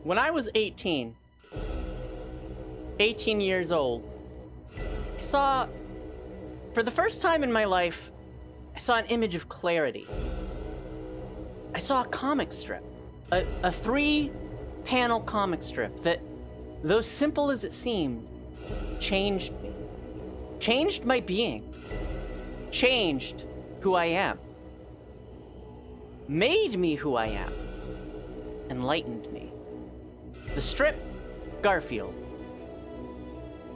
When I was 18 years old, I saw, for the first time in my life, I saw an image of clarity. I saw a comic strip, a 3-panel comic strip that, though simple as it seemed, changed me. Changed my being. Changed who I am. Made me who I am. Enlightened me. The strip, Garfield.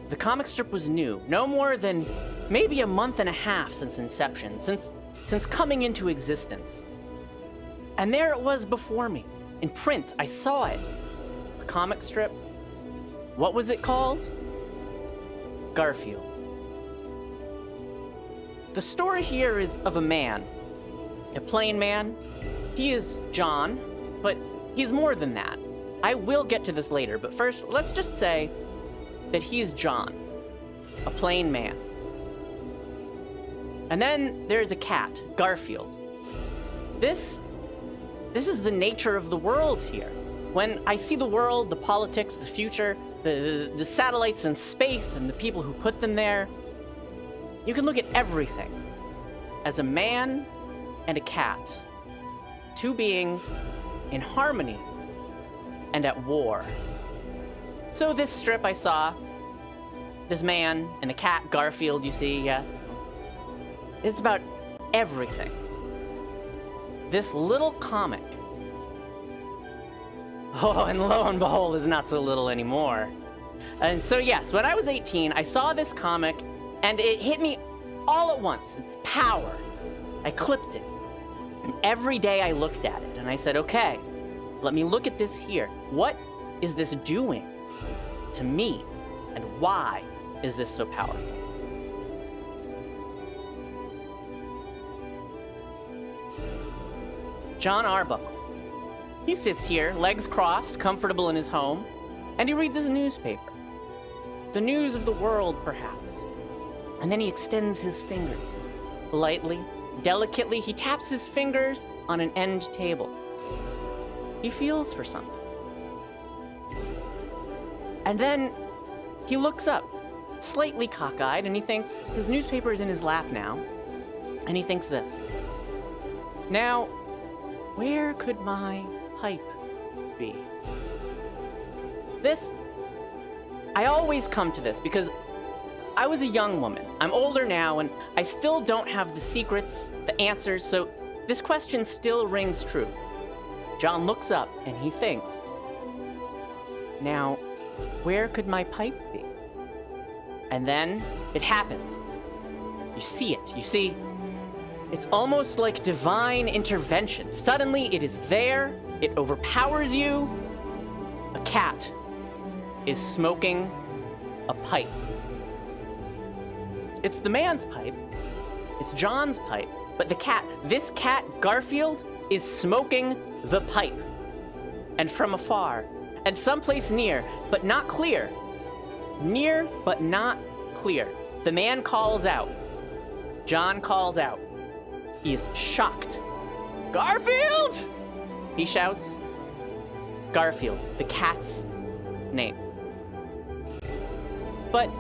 The comic strip was new, no more than maybe a month and a half since inception, since coming into existence. And there it was before me. In print, I saw it. A comic strip. What was it called? Garfield. The story here is of a man. A plain man. He is John, but he's more than that. I will get to this later, but first, let's just say that he's John. A plain man. And then there's a cat, Garfield. This is the nature of the world here. When I see the world, the politics, the future, the satellites in space and the people who put them there, you can look at everything as a man and a cat. Two beings in harmony and at war. So this strip I saw, this man and the cat Garfield you see, yeah, it's about everything. This little comic, oh, and lo and behold, is not so little anymore. And so yes, when I was 18, I saw this comic, and it hit me all at once. Its power. I clipped it. And every day I looked at it, and I said, okay, let me look at this here. What is this doing to me, and why is this so powerful? John Arbuckle. He sits here, legs crossed, comfortable in his home, and he reads his newspaper. The news of the world, perhaps. And then he extends his fingers. Lightly, delicately, he taps his fingers on an end table. He feels for something. And then he looks up, slightly cockeyed, and he thinks his newspaper is in his lap now, and he thinks this. Now, where could my pipe be? I always come to this because I was a young woman. I'm older now, and I still don't have the secrets, the answers, so this question still rings true. John looks up, and he thinks, now, where could my pipe be? And then it happens. You see it. You see, it's almost like divine intervention. Suddenly, it is there. It overpowers you. A cat is smoking a pipe. It's the man's pipe. It's John's pipe. But the cat, this cat, Garfield, is smoking the pipe. And from afar, and someplace near, but not clear. Near, but not clear. The man calls out. John calls out. He is shocked. Garfield! He shouts. Garfield, the cat's name. But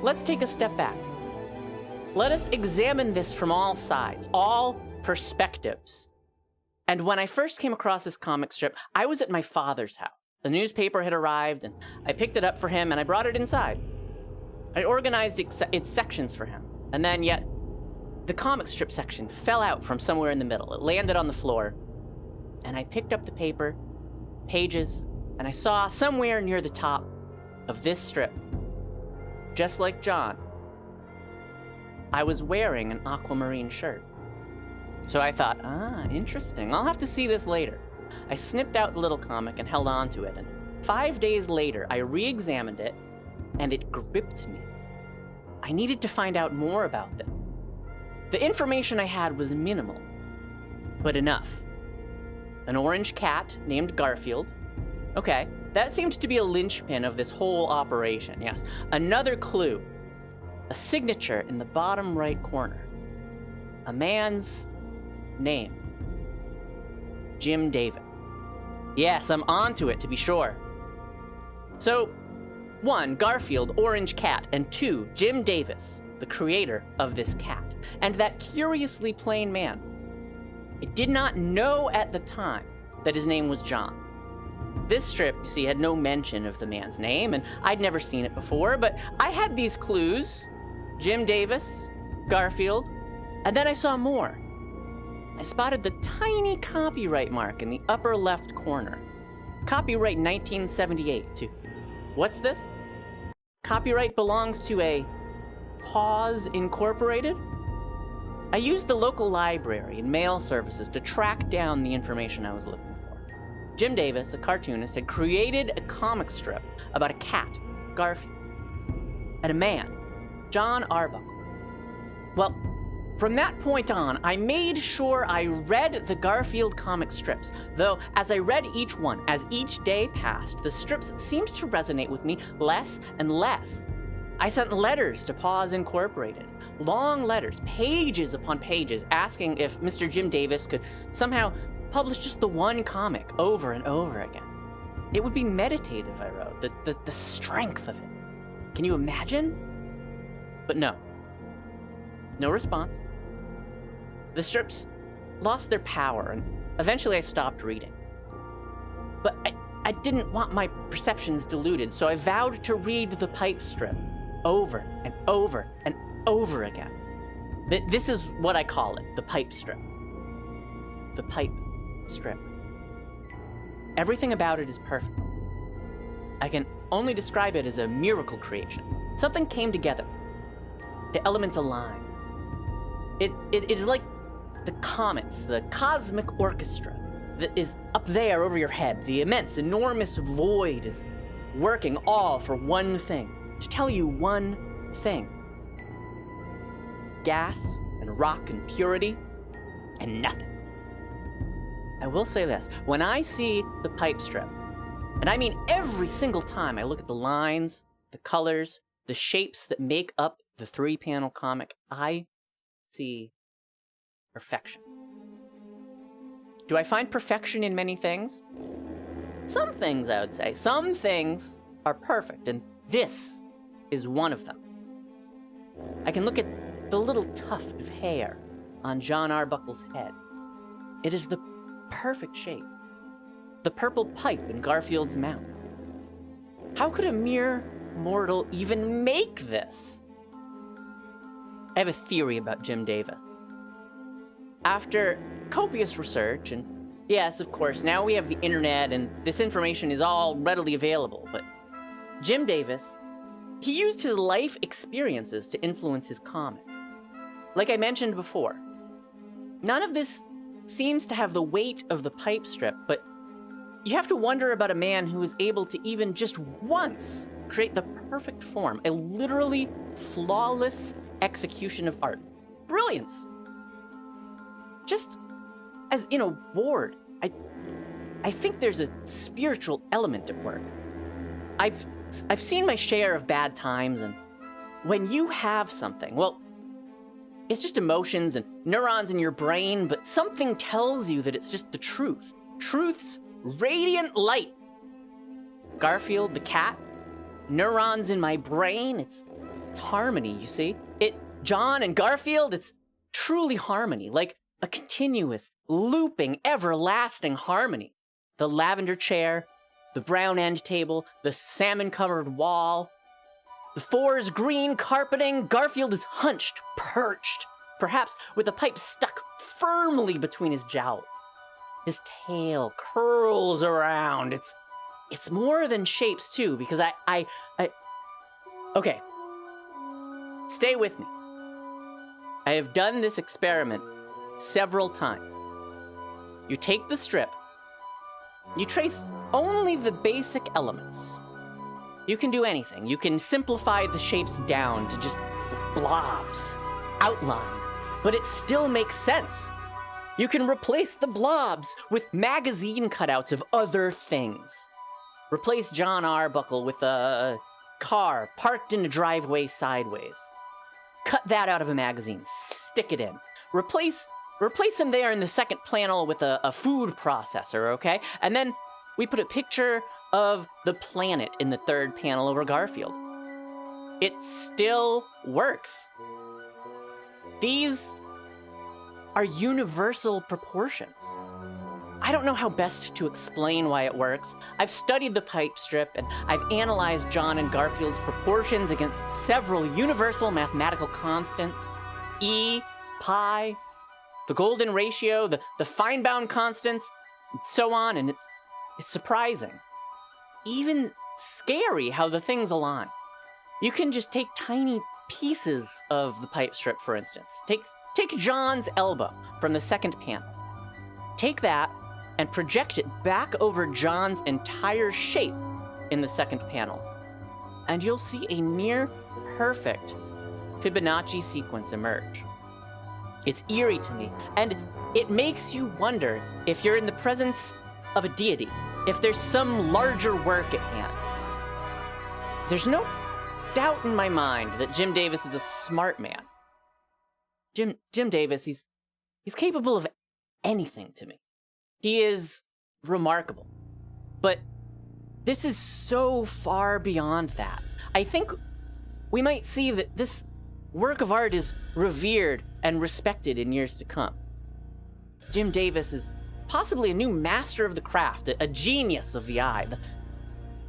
let's take a step back. Let us examine this from all sides, all perspectives. And when I first came across this comic strip, I was at my father's house. The newspaper had arrived, and I picked it up for him, and I brought it inside. I organized its sections for him, and then yet the comic strip section fell out from somewhere in the middle. It landed on the floor, and I picked up the paper, pages, and I saw somewhere near the top of this strip, just like John, I was wearing an aquamarine shirt. So I thought, interesting. I'll have to see this later. I snipped out the little comic and held on to it, and 5 days later, I re-examined it, and it gripped me. I needed to find out more about them. The information I had was minimal, but enough. An orange cat named Garfield. Okay, that seemed to be a linchpin of this whole operation, yes. Another clue. A signature in the bottom right corner. A man's name. Jim David. Yes, I'm onto it, to be sure. So, 1, Garfield, Orange Cat, and 2, Jim Davis, the creator of this cat, and that curiously plain man. I did not know at the time that his name was John. This strip, you see, had no mention of the man's name, and I'd never seen it before, but I had these clues: Jim Davis, Garfield, and then I saw more. I spotted the tiny copyright mark in the upper left corner. Copyright 1978 to... What's this? Copyright belongs to a Paws Incorporated? I used the local library and mail services to track down the information I was looking for. Jim Davis, a cartoonist, had created a comic strip about a cat, Garfield, and a man, John Arbuckle. Well, from that point on, I made sure I read the Garfield comic strips, though as I read each one, as each day passed, the strips seemed to resonate with me less and less. I sent letters to Paws Incorporated, long letters, pages upon pages, asking if Mr. Jim Davis could somehow publish just the one comic over and over again. It would be meditative, I wrote, the strength of it. Can you imagine? But no. No response. The strips lost their power, and eventually I stopped reading. But I didn't want my perceptions diluted, so I vowed to read the pipe strip over and over and over again. This is what I call it, the pipe strip. The pipe strip. Everything about it is perfect. I can only describe it as a miracle creation. Something came together. The elements aligned. It is like the comets, the cosmic orchestra that is up there over your head. The immense, enormous void is working all for one thing, to tell you one thing. Gas and rock and purity and nothing. I will say this, when I see the pipe strip, and I mean every single time I look at the lines, the colors, the shapes that make up the 3-panel comic, I see perfection. Do I find perfection in many things? Some things, I would say. Some things are perfect, and this is one of them. I can look at the little tuft of hair on John Arbuckle's head. It is the perfect shape. The purple pipe in Garfield's mouth. How could a mere mortal even make this? I have a theory about Jim Davis. After copious research, and yes, of course, now we have the internet and this information is all readily available, but Jim Davis, he used his life experiences to influence his comic. Like I mentioned before, none of this seems to have the weight of the pipe strip, but you have to wonder about a man who is able to even just once create the perfect form, a literally flawless execution of art. Brilliance. Just as in a ward, I think there's a spiritual element at work. I've seen my share of bad times, and when you have something, well, it's just emotions and neurons in your brain, but something tells you that it's just the truth. Truth's radiant light. Garfield the cat, neurons in my brain, it's harmony, you see? John and Garfield, it's truly harmony, like a continuous, looping, everlasting harmony. The lavender chair, the brown end table, the salmon-covered wall, the forest green carpeting. Garfield is hunched, perched, perhaps with a pipe stuck firmly between his jowls. His tail curls around. It's more than shapes too, because okay. Stay with me. I have done this experiment several times. You take the strip, you trace only the basic elements. You can do anything. You can simplify the shapes down to just blobs, outlines, but it still makes sense. You can replace the blobs with magazine cutouts of other things. Replace John Arbuckle with a car parked in a driveway sideways. Cut that out of a magazine, stick it in. Replace him there in the second panel with a food processor, okay? And then We put a picture of the planet in the third panel over Garfield. It still works. These are universal proportions. I don't know how best to explain why it works. I've studied the pipe strip, and I've analyzed John and Garfield's proportions against several universal mathematical constants. E, pi, the golden ratio, the fine-bound constants, and so on, and it's surprising. Even scary how the things align. You can just take tiny pieces of the pipe strip, for instance. Take John's elbow from the second panel. Take that and project it back over John's entire shape in the second panel. And you'll see a near-perfect Fibonacci sequence emerge. It's eerie to me, and it makes you wonder if you're in the presence of a deity, if there's some larger work at hand. There's no doubt in my mind that Jim Davis is a smart man. Jim Davis, he's capable of anything to me. He is remarkable. But this is so far beyond that. I think we might see that this work of art is revered and respected in years to come. Jim Davis is possibly a new master of the craft, a genius of the eye.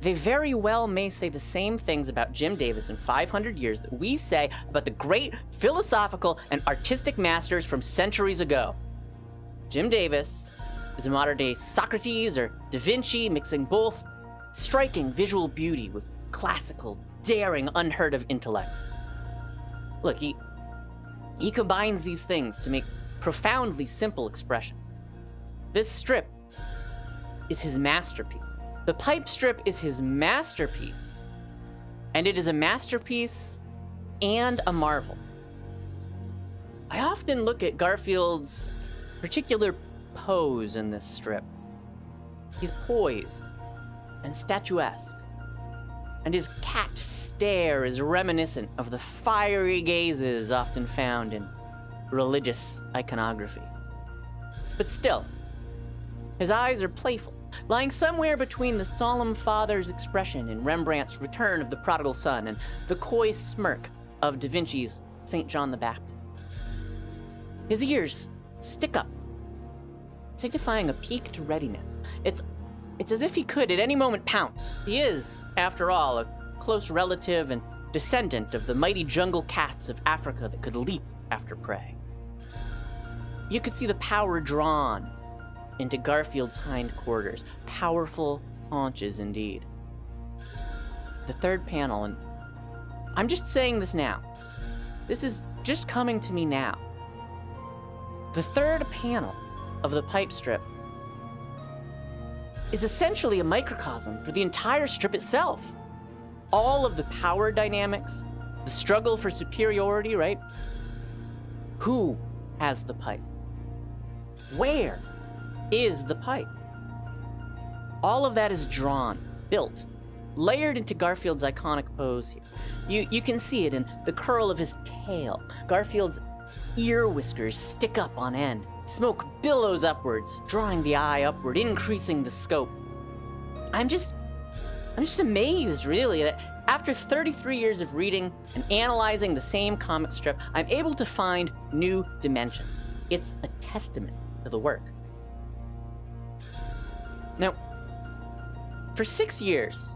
They very well may say the same things about Jim Davis in 500 years that we say about the great philosophical and artistic masters from centuries ago. Jim Davis is a modern-day Socrates or Da Vinci, mixing both striking visual beauty with classical, daring, unheard-of intellect. Look, he combines these things to make profoundly simple expression. This strip is his masterpiece. The pipe strip is his masterpiece, and it is a masterpiece and a marvel. I often look at Garfield's particular pose in this strip. He's poised and statuesque, and his cat stare is reminiscent of the fiery gazes often found in religious iconography. But still, his eyes are playful, lying somewhere between the solemn father's expression in Rembrandt's Return of the Prodigal Son and the coy smirk of Da Vinci's St. John the Baptist. His ears stick up, signifying a peaked readiness. It's as if he could at any moment pounce. He is, after all, a close relative and descendant of the mighty jungle cats of Africa that could leap after prey. You could see the power drawn into Garfield's hindquarters. Powerful haunches indeed. The third panel, and I'm just saying this now. This is just coming to me now. The third panel of the pipe strip is essentially a microcosm for the entire strip itself. All of the power dynamics, the struggle for superiority, right? Who has the pipe? Where is the pipe? All of that is drawn, built, layered into Garfield's iconic pose here. You can see it in the curl of his tail. Garfield's ear whiskers stick up on end. Smoke billows upwards, drawing the eye upward, increasing the scope. I'm just amazed, really, that after 33 years of reading and analyzing the same comic strip, I'm able to find new dimensions. It's a testament to the work. Now, for 6 years,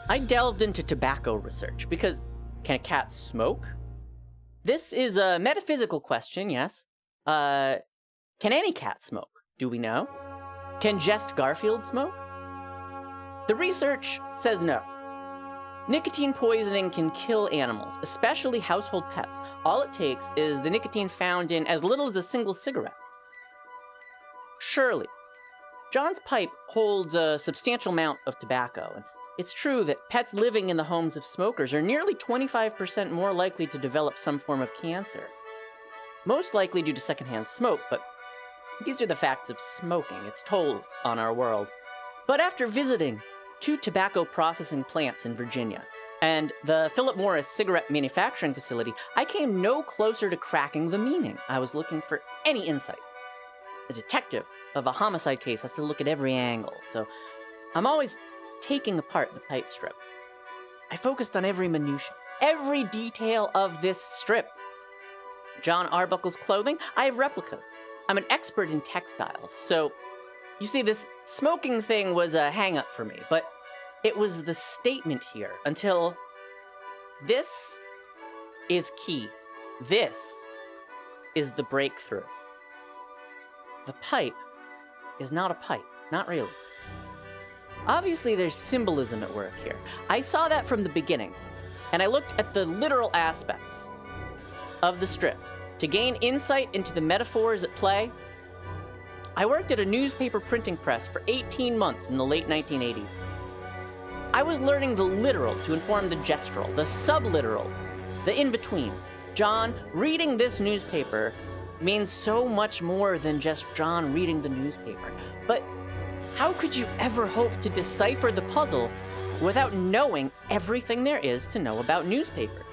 I delved into tobacco research because can a cat smoke? This is a metaphysical question, yes. Can any cat smoke? Do we know? Can just Garfield smoke? The research says no. Nicotine poisoning can kill animals, especially household pets. All it takes is the nicotine found in as little as a single cigarette. Surely, John's pipe holds a substantial amount of tobacco, and it's true that pets living in the homes of smokers are nearly 25% more likely to develop some form of cancer. Most likely due to secondhand smoke, but these are the facts of smoking, its tolls on our world. But after visiting 2 tobacco processing plants in Virginia and the Philip Morris cigarette manufacturing facility, I came no closer to cracking the meaning. I was looking for any insight. A detective of a homicide case has to look at every angle, so I'm always taking apart the pipe strip. I focused on every minutia, every detail of this strip. John Arbuckle's clothing, I have replicas. I'm an expert in textiles, so you see, this smoking thing was a hang-up for me, but it was the statement here until this is key. This is the breakthrough. The pipe is not a pipe, not really. Obviously, there's symbolism at work here. I saw that from the beginning, and I looked at the literal aspects of the strip to gain insight into the metaphors at play. I worked at a newspaper printing press for 18 months in the late 1980s. I was learning the literal to inform the gestural, the subliteral, the in-between. John, reading this newspaper means so much more than just John reading the newspaper. But how could you ever hope to decipher the puzzle without knowing everything there is to know about newspaper?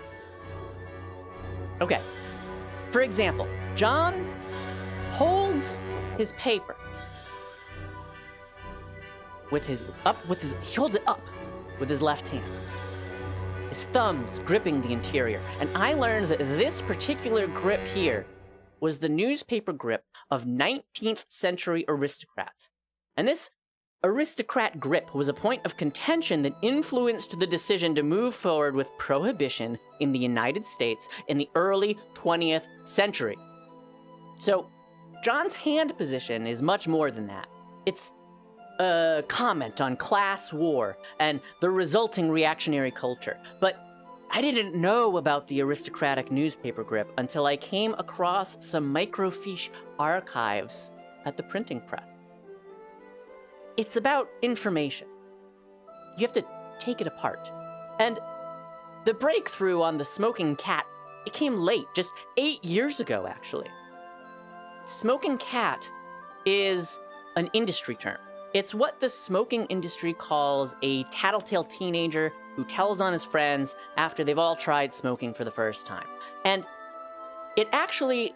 Okay, for example, John holds his paper he holds it up with his left hand. His thumbs gripping the interior. And I learned that this particular grip here was the newspaper grip of 19th century aristocrats. And this aristocrat grip was a point of contention that influenced the decision to move forward with prohibition in the United States in the early 20th century. So, John's hand position is much more than that. It's a comment on class war and the resulting reactionary culture. But I didn't know about the aristocratic newspaper grip until I came across some microfiche archives at the printing press. It's about information. You have to take it apart. And the breakthrough on the smoking cat, it came late, just 8 years ago, actually. Smoking cat is an industry term. It's what the smoking industry calls a tattletale teenager who tells on his friends after they've all tried smoking for the first time. And it actually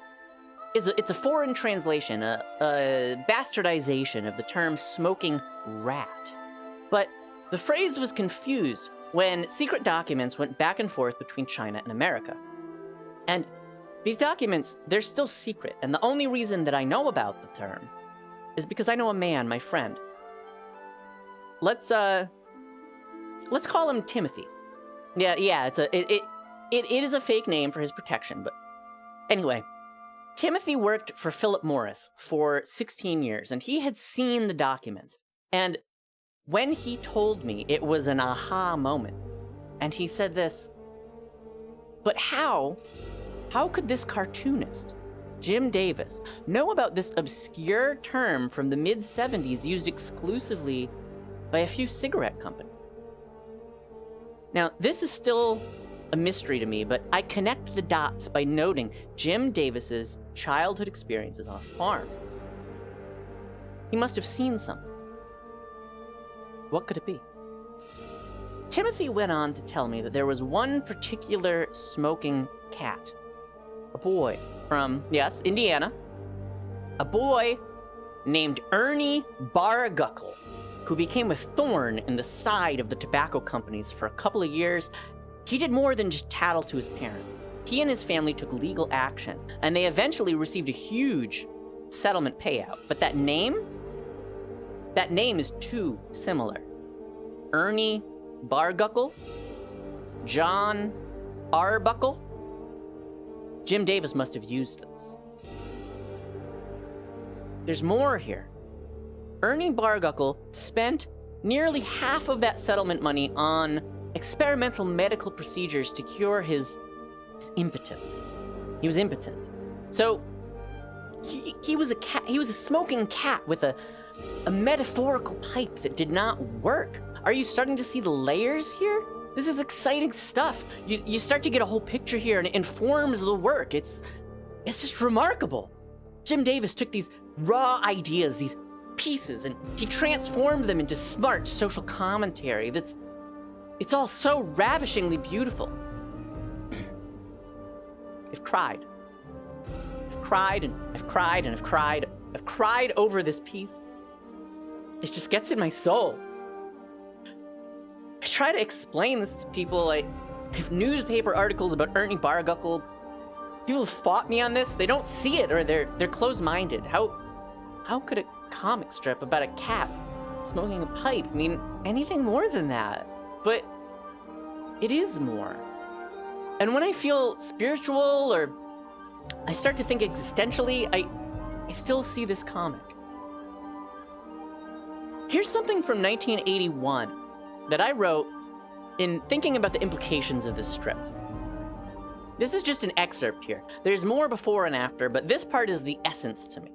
it's a foreign translation, a bastardization of the term smoking rat. But the phrase was confused when secret documents went back and forth between China and America. And these documents, they're still secret, and the only reason that I know about the term is because I know a man, my friend. Let's call him Timothy. Yeah, it is a fake name for his protection, but anyway, Timothy worked for Philip Morris for 16 years, and he had seen the documents. And when he told me, it was an aha moment. And he said this, but how could this cartoonist, Jim Davis, know about this obscure term from the mid-70s used exclusively by a few cigarette companies? Now, this is still a mystery to me, but I connect the dots by noting Jim Davis's childhood experiences on a farm. He must have seen something. What could it be? Timothy went on to tell me that there was one particular smoking cat. A boy from, yes, Indiana. A boy named Ernie Barguckle, who became a thorn in the side of the tobacco companies for a couple of years. He did more than just tattle to his parents. He and his family took legal action, and they eventually received a huge settlement payout. But that name is too similar. Ernie Barguckle, John Arbuckle. Jim Davis must have used this. There's more here. Ernie Barguckle spent nearly half of that settlement money on experimental medical procedures to cure his impotence. He was impotent. So he was a cat. He was a smoking cat with a metaphorical pipe that did not work. Are you starting to see the layers here? This is exciting stuff. You start to get a whole picture here, and it informs the work. It's just remarkable. Jim Davis took these raw ideas, these pieces, and he transformed them into smart social commentary it's all so ravishingly beautiful. I've cried. I've cried and I've cried and I've cried. I've cried over this piece. It just gets in my soul. try to explain this to people, like, I have newspaper articles about Ernie Barguckle. People have fought me on this. They don't see it, or they're closed-minded. How could a comic strip about a cat smoking a pipe mean anything more than that? But it is more. And when I feel spiritual or I start to think existentially, I still see this comic. Here's something from 1981 that I wrote in thinking about the implications of this strip. This is just an excerpt here. There's more before and after, but this part is the essence to me.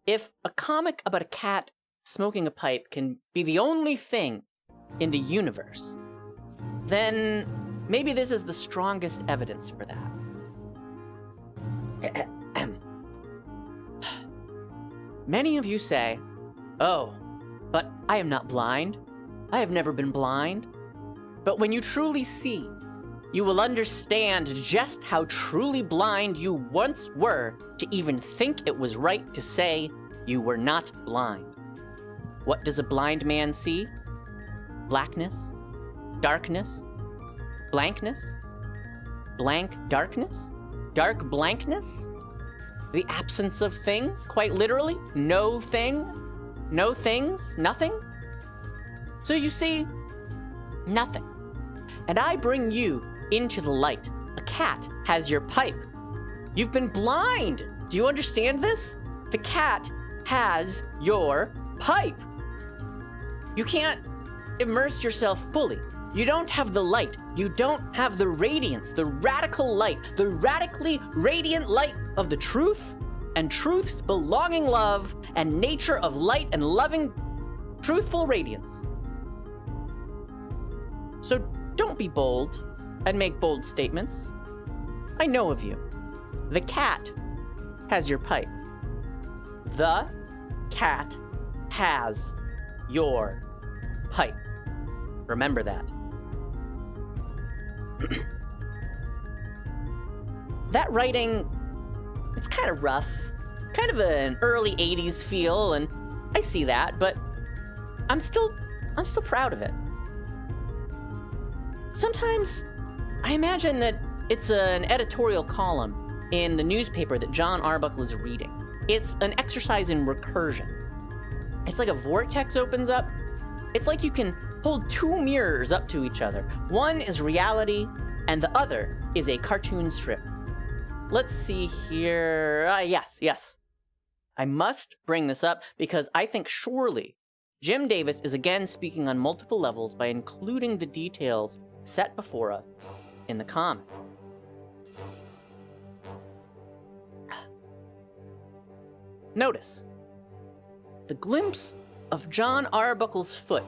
If a comic about a cat smoking a pipe can be the only thing in the universe, then maybe this is the strongest evidence for that. Many of you say, "Oh, but I am not blind. I have never been blind." But when you truly see, you will understand just how truly blind you once were to even think it was right to say you were not blind. What does a blind man see? Blackness? Darkness? Blankness? Blank darkness? Dark blankness? The absence of things, quite literally? No thing? No things? Nothing? So you see, nothing. And I bring you into the light. A cat has your pipe. You've been blind. Do you understand this? The cat has your pipe. You can't immerse yourself fully. You don't have the light. You don't have the radiance, the radical light, the radically radiant light of the truth and truth's belonging love and nature of light and loving, truthful radiance. So don't be bold and make bold statements. I know of you. The cat has your pipe. The cat has your pipe. Remember that. That writing, it's kind of rough. Kind of an early 80s feel, and I see that, but I'm still proud of it. Sometimes I imagine that it's an editorial column in the newspaper that John Arbuckle is reading. It's an exercise in recursion. It's like a vortex opens up. It's like you can hold two mirrors up to each other. One is reality, and the other is a cartoon strip. Let's see here. Yes. I must bring this up because I think surely Jim Davis is again speaking on multiple levels by including the details set before us in the comic. Notice the glimpse of John Arbuckle's foot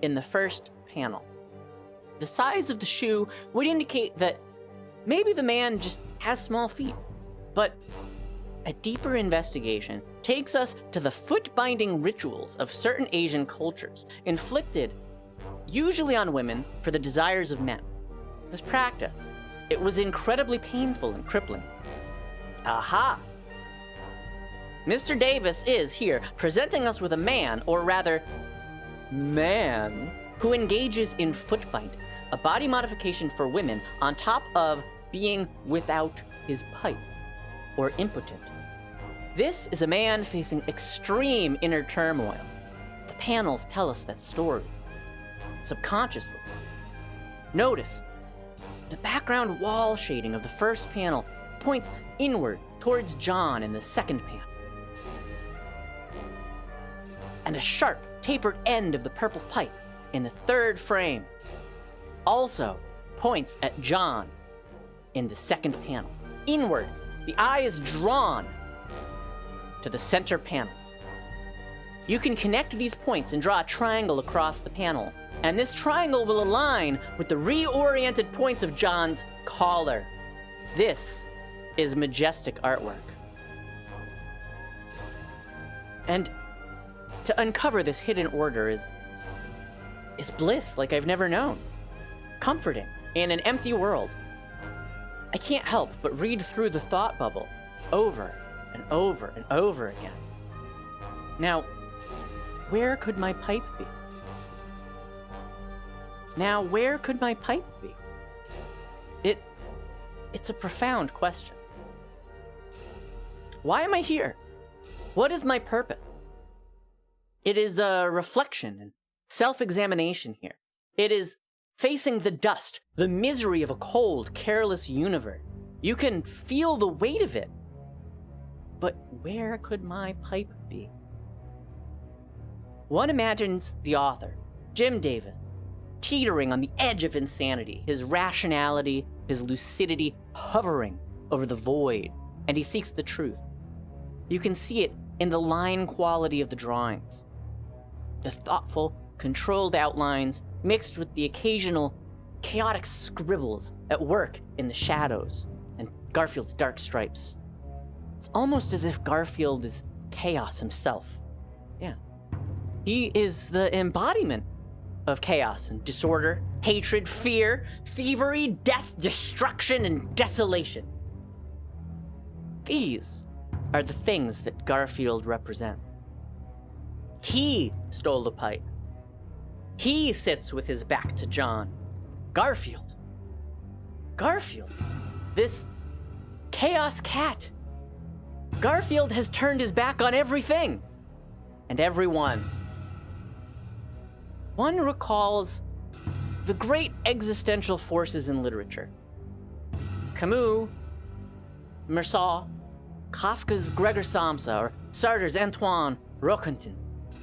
in the first panel. The size of the shoe would indicate that maybe the man just has small feet, but a deeper investigation takes us to the foot-binding rituals of certain Asian cultures, inflicted usually on women for the desires of men. This practice, it was incredibly painful and crippling. Aha! Mr. Davis is here presenting us with a man, or rather, man, who engages in foot binding, a body modification for women on top of being without his pipe, or impotent. This is a man facing extreme inner turmoil. The panels tell us that story, subconsciously. Notice, the background wall shading of the first panel points inward towards John in the second panel. And a sharp, tapered end of the purple pipe in the third frame also points at John in the second panel. Inward, the eye is drawn to the center panel. You can connect these points and draw a triangle across the panels, and this triangle will align with the reoriented points of John's collar. This is majestic artwork. And to uncover this hidden order is bliss like I've never known. Comforting in an empty world. I can't help but read through the thought bubble over and over and over again. Now, where could my pipe be? Now, where could my pipe be? It's a profound question. Why am I here? What is my purpose? It is a reflection and self-examination here. It is facing the dust, the misery of a cold, careless universe. You can feel the weight of it. But where could my pipe be? One imagines the author, Jim Davis, teetering on the edge of insanity, his rationality, his lucidity hovering over the void, and he seeks the truth. You can see it in the line quality of the drawings. The thoughtful, controlled outlines mixed with the occasional chaotic scribbles at work in the shadows and Garfield's dark stripes. It's almost as if Garfield is chaos himself. Yeah. He is the embodiment of chaos and disorder, hatred, fear, thievery, death, destruction, and desolation. These are the things that Garfield represents. He stole the pipe. He sits with his back to John. Garfield, this chaos cat. Garfield has turned his back on everything and everyone. One recalls the great existential forces in literature. Camus, Meursault, Kafka's Gregor Samsa, or Sartre's Antoine Roquentin.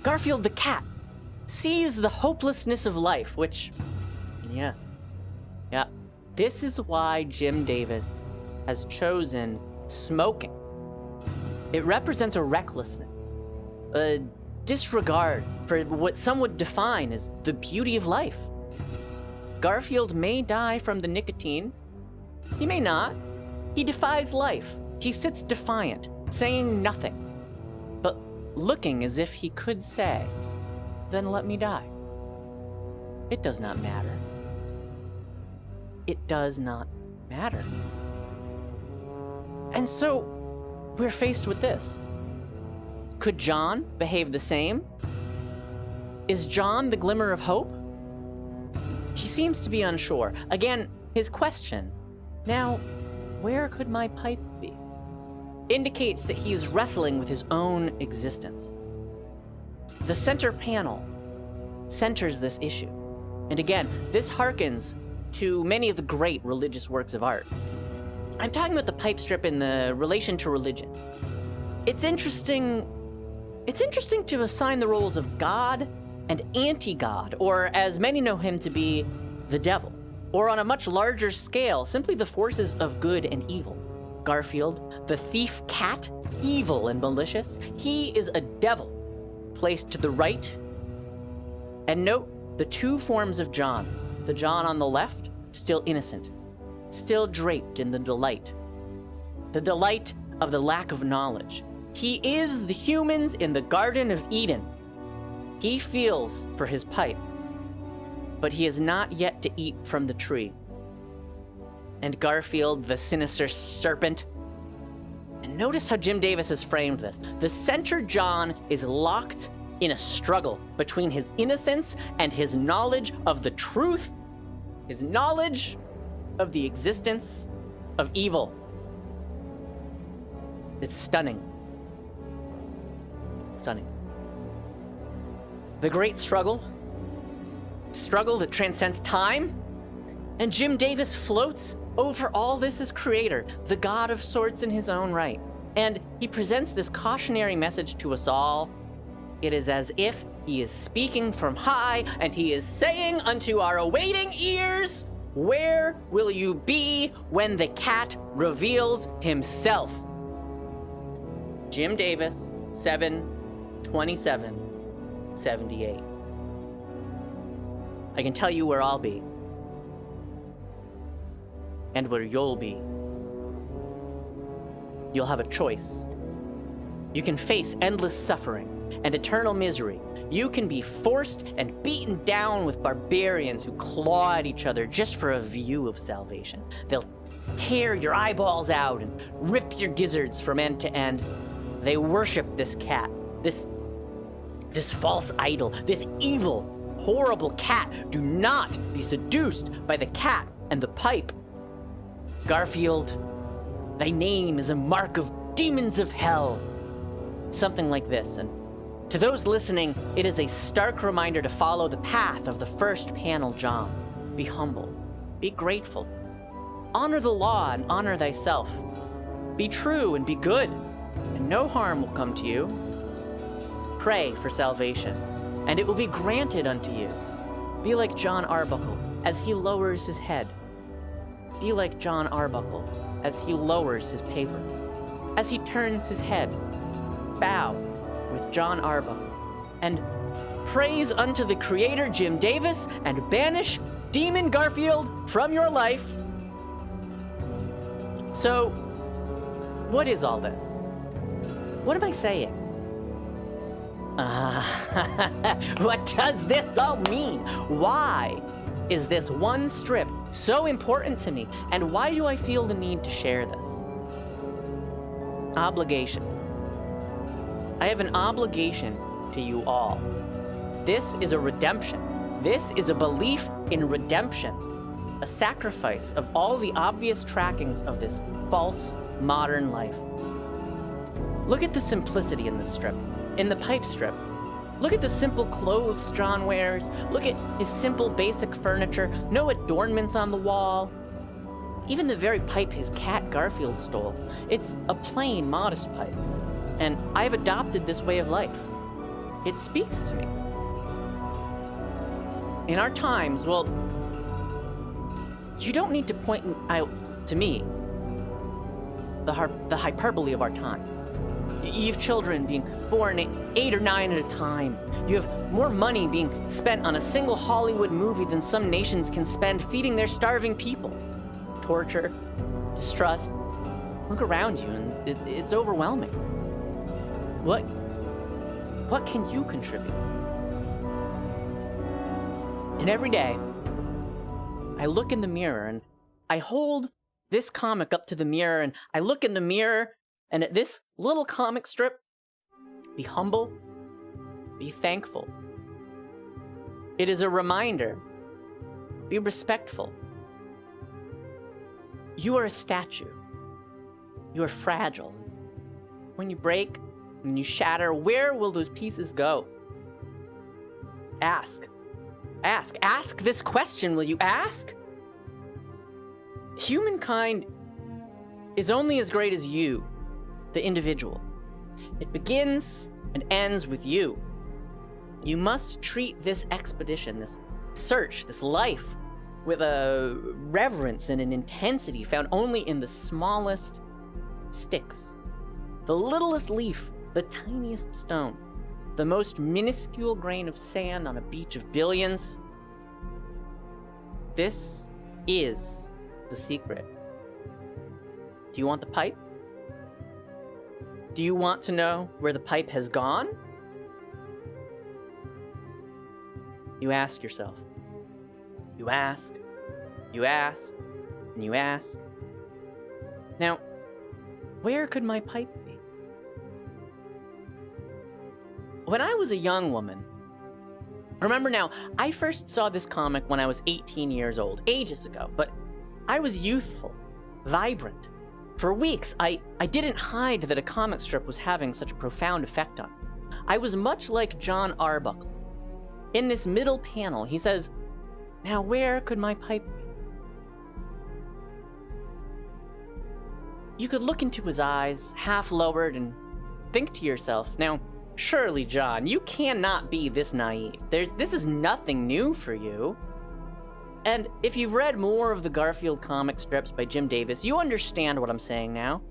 Garfield the cat sees the hopelessness of life, which, yeah, this is why Jim Davis has chosen smoking. It represents a recklessness, a disregard for what some would define as the beauty of life. Garfield may die from the nicotine. He may not. He defies life. He sits defiant, saying nothing, but looking as if he could say, "Then let me die." It does not matter. It does not matter. And so, we're faced with this. Could John behave the same? Is John the glimmer of hope? He seems to be unsure. Again, his question, now, where could my pipe be? Indicates that he's wrestling with his own existence. The center panel centers this issue. And again, this harkens to many of the great religious works of art. I'm talking about the pipe strip in the relation to religion. It's interesting to assign the roles of God and anti-God, or as many know him to be, the devil. Or on a much larger scale, simply the forces of good and evil. Garfield, the thief cat, evil and malicious. He is a devil, placed to the right. And note the two forms of John. The John on the left, still innocent, still draped in the delight of the lack of knowledge. He is the humans in the Garden of Eden. He feels for his pipe, but he has not yet to eat from the tree. And Garfield, the sinister serpent. And notice how Jim Davis has framed this. The center John is locked in a struggle between his innocence and his knowledge of the truth, his knowledge of the existence of evil. It's stunning. Stunning. The great struggle that transcends time, and Jim Davis floats over all this as creator, the god of sorts in his own right. And he presents this cautionary message to us all. It is as if he is speaking from high, and he is saying unto our awaiting ears, where will you be when the cat reveals himself? Jim Davis, 7/27/78. I can tell you where I'll be, and where you'll be. You'll have a choice. You can face endless suffering and eternal misery. You can be forced and beaten down with barbarians who claw at each other just for a view of salvation. They'll tear your eyeballs out and rip your gizzards from end to end. They worship this cat, this false idol, this evil horrible cat. Do not be seduced by the cat and the pipe. Garfield, thy name is a mark of demons of hell. Something like this. And to those listening, it is a stark reminder to follow the path of the first panel, John. Be humble. Be grateful. Honor the law and honor thyself. Be true and be good, and no harm will come to you. Pray for salvation, and it will be granted unto you. Be like John Arbuckle as he lowers his head. Be like John Arbuckle as he lowers his paper. As he turns his head, bow with John Arbuckle, and praise unto the Creator Jim Davis, and banish Demon Garfield from your life. So, what is all this? What am I saying? What does this all mean? Why is this one strip so important to me? And why do I feel the need to share this? Obligation. I have an obligation to you all. This is a redemption. This is a belief in redemption. A sacrifice of all the obvious trackings of this false modern life. Look at the simplicity in this strip, in the pipe strip. Look at the simple clothes John wears. Look at his simple basic furniture, no adornments on the wall. Even the very pipe his cat Garfield stole, it's a plain, modest pipe. And I've adopted this way of life. It speaks to me. In our times, well, you don't need to point out to me the hyperbole of our times. You have children being born 8 or 9 at a time. You have more money being spent on a single Hollywood movie than some nations can spend feeding their starving people. Torture, distrust. Look around you and it's overwhelming. What can you contribute? And every day, I look in the mirror and I hold this comic up to the mirror and I look in the mirror and at this little comic strip, be humble, be thankful. It is a reminder, be respectful. You are a statue. You are fragile. When you break, when you shatter, where will those pieces go? Ask this question, will you ask? Humankind is only as great as you, the individual. It begins and ends with you. You must treat this expedition, this search, this life, with a reverence and an intensity found only in the smallest sticks, the littlest leaf, the tiniest stone, the most minuscule grain of sand on a beach of billions. This is the secret. Do you want the pipe? Do you want to know where the pipe has gone? You ask yourself. You ask, and you ask. Now, where could my pipe be? When I was a young woman, remember now, I first saw this comic when I was 18 years old, ages ago, but I was youthful, vibrant. For weeks, I didn't hide that a comic strip was having such a profound effect on me. I was much like John Arbuckle. In this middle panel, he says, "Now where could my pipe be?" You could look into his eyes, half lowered, and think to yourself, now, surely, John, you cannot be this naive. This is nothing new for you. And if you've read more of the Garfield comic strips by Jim Davis, you understand what I'm saying now.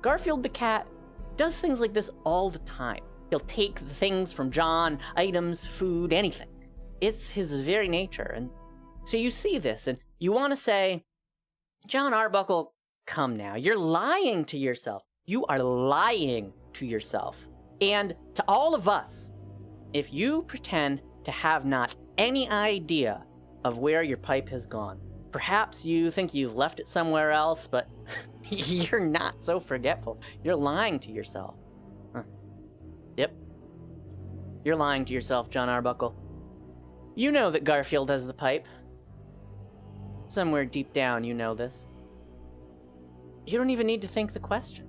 Garfield the cat does things like this all the time. He'll take the things from John, items, food, anything. It's his very nature. And so you see this and you want to say, John Arbuckle, come now, you're lying to yourself. You are lying to yourself. And to all of us, if you pretend to have not any idea of where your pipe has gone, perhaps you think you've left it somewhere else, but you're not so forgetful. You're lying to yourself. Huh. Yep. You're lying to yourself, John Arbuckle. You know that Garfield has the pipe. Somewhere deep down, you know this. You don't even need to think the question.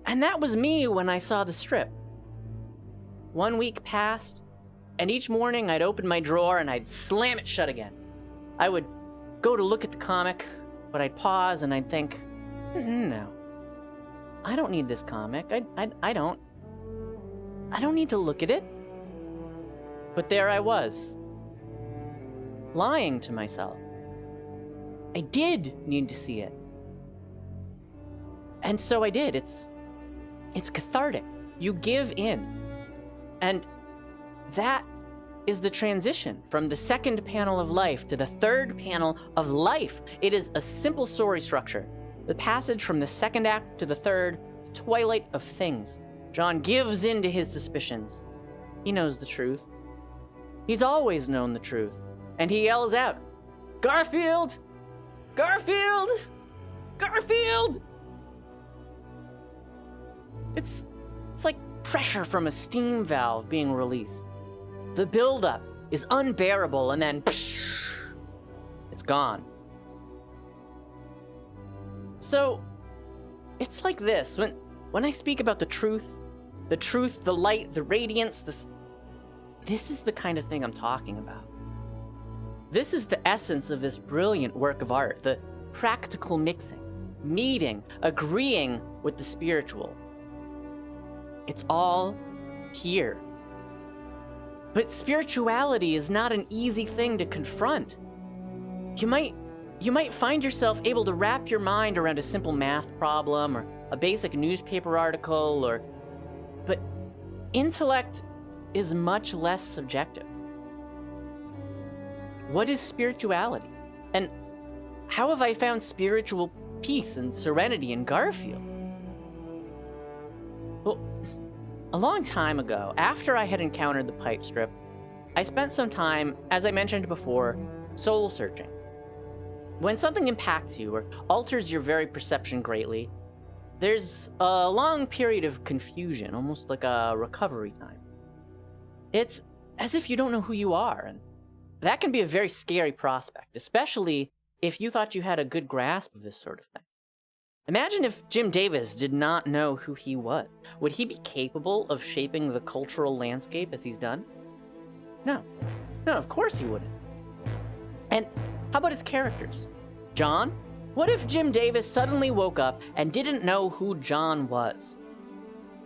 And that was me when I saw the strip. 1 week passed, and each morning I'd open my drawer and I'd slam it shut again. I would go to look at the comic, but I'd pause and I'd think, no, I don't need this comic. I don't need to look at it. But there I was, lying to myself. I did need to see it. And so I did. It's cathartic. You give in. And that is the transition from the second panel of life to the third panel of life. It is a simple story structure. The passage from the second act to the third, the twilight of things. John gives in to his suspicions. He knows the truth. He's always known the truth. And he yells out, "Garfield! Garfield! Garfield!" It's like pressure from a steam valve being released. The buildup is unbearable, and then psh, it's gone. So, it's like this. When I speak about the truth, the light, the radiance, this is the kind of thing I'm talking about. This is the essence of this brilliant work of art, the practical mixing, meeting, agreeing with the spiritual. It's all here. But spirituality is not an easy thing to confront. You might find yourself able to wrap your mind around a simple math problem or a basic newspaper article, but intellect is much less subjective. What is spirituality? And how have I found spiritual peace and serenity in Garfield? Well, a long time ago, after I had encountered the pipe strip, I spent some time, as I mentioned before, soul searching. When something impacts you or alters your very perception greatly, there's a long period of confusion, almost like a recovery time. It's as if you don't know who you are, and that can be a very scary prospect, especially if you thought you had a good grasp of this sort of thing. Imagine if Jim Davis did not know who he was. Would he be capable of shaping the cultural landscape as he's done? No, of course he wouldn't. And how about his characters? John? What if Jim Davis suddenly woke up and didn't know who John was?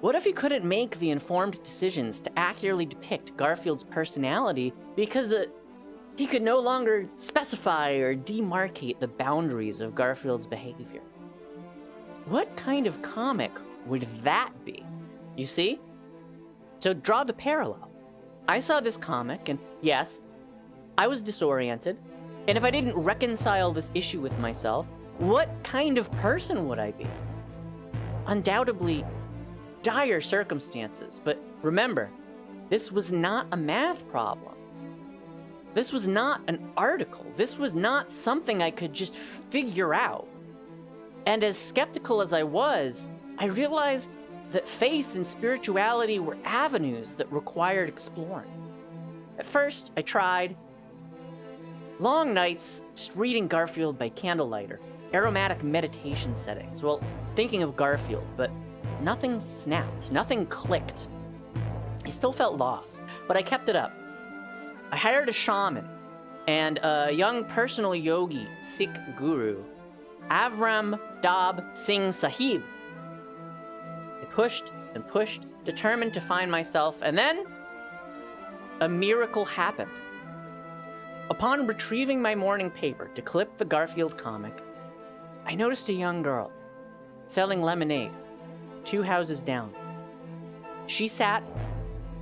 What if he couldn't make the informed decisions to accurately depict Garfield's personality because he could no longer specify or demarcate the boundaries of Garfield's behavior? What kind of comic would that be? You see? So draw the parallel. I saw this comic, and yes, I was disoriented, and if I didn't reconcile this issue with myself, what kind of person would I be? Undoubtedly, dire circumstances, but remember, this was not a math problem. This was not an article. This was not something I could just figure out. And as skeptical as I was, I realized that faith and spirituality were avenues that required exploring. At first, I tried long nights just reading Garfield by candlelight or aromatic meditation settings while thinking of Garfield, but nothing snapped, nothing clicked. I still felt lost, but I kept it up. I hired a shaman and a young personal yogi, Sikh guru, Avram Dab Singh Sahib. I pushed and pushed, determined to find myself, and then a miracle happened. Upon retrieving my morning paper to clip the Garfield comic, I noticed a young girl selling lemonade 2 houses down. She sat,